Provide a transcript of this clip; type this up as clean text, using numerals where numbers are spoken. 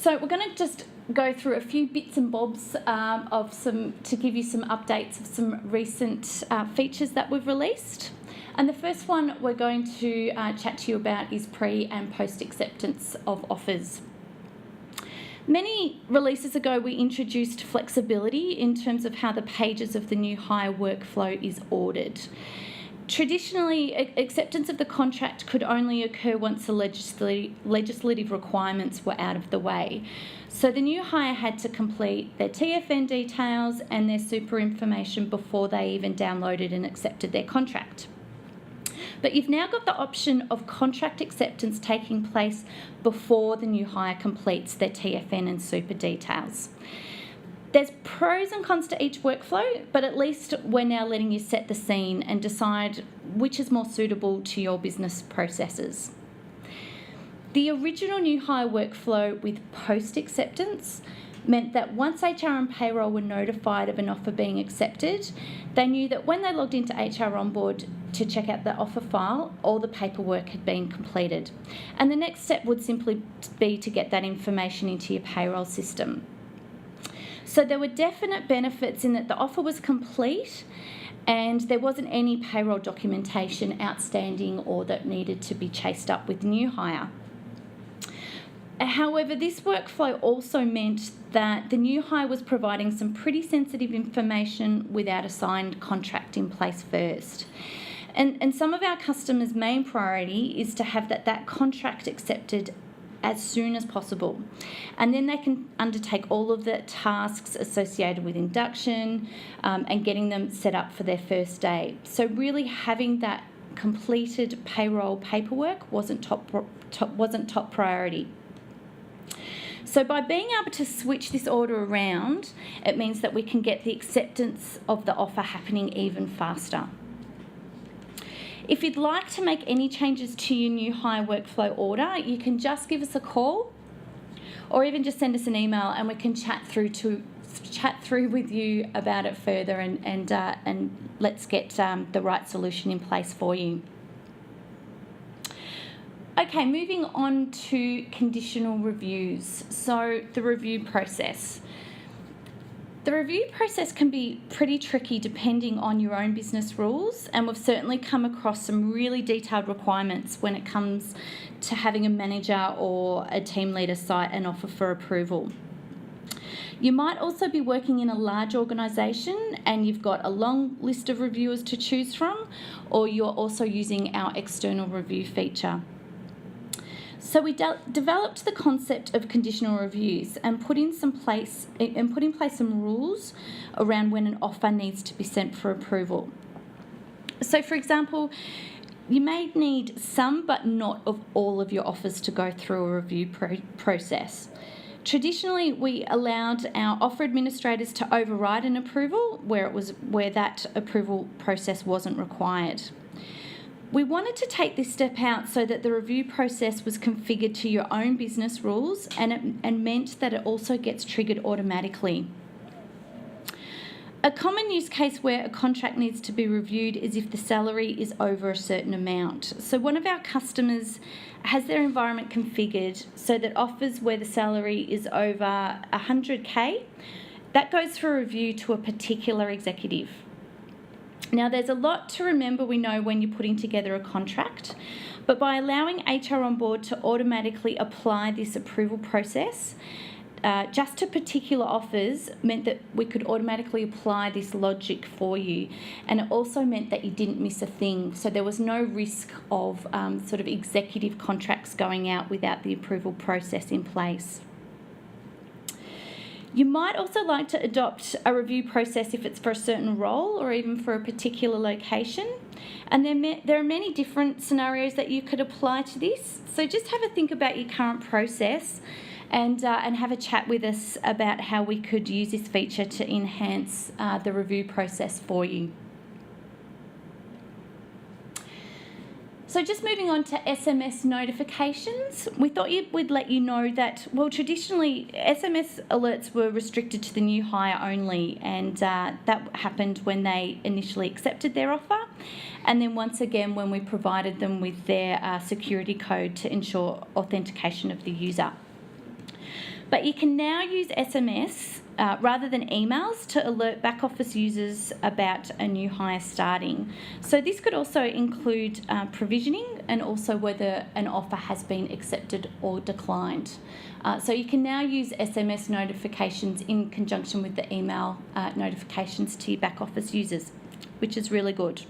So we're going to just go through a few bits and bobs to give you some updates of some recent features that we've released. And the first one we're going to chat to you about is pre and post acceptance of offers. Many releases ago, we introduced flexibility in terms of how the pages of the new hire workflow is ordered. Traditionally, acceptance of the contract could only occur once the legislative requirements were out of the way. So the new hire had to complete their TFN details and their super information before they even downloaded and accepted their contract. But you've now got the option of contract acceptance taking place before the new hire completes their TFN and super details. There's pros and cons to each workflow, but at least we're now letting you set the scene and decide which is more suitable to your business processes. The original new hire workflow with post-acceptance meant that once HR and payroll were notified of an offer being accepted, they knew that when they logged into HROnboard to check out the offer file, all the paperwork had been completed. And the next step would simply be to get that information into your payroll system. So there were definite benefits in that the offer was complete and there wasn't any payroll documentation outstanding or that needed to be chased up with new hire. However, this workflow also meant that the new hire was providing some pretty sensitive information without a signed contract in place first. And some of our customers' main priority is to have that contract accepted as soon as possible. And then they can undertake all of the tasks associated with induction and getting them set up for their first day. So really having that completed payroll paperwork wasn't top priority. So by being able to switch this order around, it means that we can get the acceptance of the offer happening even faster. If you'd like to make any changes to your new hire workflow order, you can just give us a call or even just send us an email and we can chat through with you about it further and let's get the right solution in place for you. Okay, moving on to conditional reviews. So the review process. The review process can be pretty tricky depending on your own business rules, and we've certainly come across some really detailed requirements when it comes to having a manager or a team leader cite an offer for approval. You might also be working in a large organisation and you've got a long list of reviewers to choose from, or you're also using our external review feature. So we developed the concept of conditional reviews and put in place some rules around when an offer needs to be sent for approval. So, for example, you may need some but not of all of your offers to go through a review process. Traditionally, we allowed our offer administrators to override an approval where that approval process wasn't required. We wanted to take this step out so that the review process was configured to your own business rules and meant that it also gets triggered automatically. A common use case where a contract needs to be reviewed is if the salary is over a certain amount. So one of our customers has their environment configured so that offers where the salary is over 100K, that goes for a review to a particular executive. Now, there's a lot to remember, we know, when you're putting together a contract, but by allowing HROnboard to automatically apply this approval process just to particular offers meant that we could automatically apply this logic for you, and it also meant that you didn't miss a thing. So there was no risk of sort of executive contracts going out without the approval process in place. You might also like to adopt a review process if it's for a certain role or even for a particular location. And there are many different scenarios that you could apply to this. So just have a think about your current process and have a chat with us about how we could use this feature to enhance the review process for you. So just moving on to SMS notifications, we thought we'd let you know that, well, traditionally SMS alerts were restricted to the new hire only, and that happened when they initially accepted their offer, and then once again when we provided them with their security code to ensure authentication of the user. But you can now use SMS rather than emails to alert back office users about a new hire starting. So this could also include provisioning and also whether an offer has been accepted or declined. So you can now use SMS notifications in conjunction with the email notifications to your back office users, which is really good.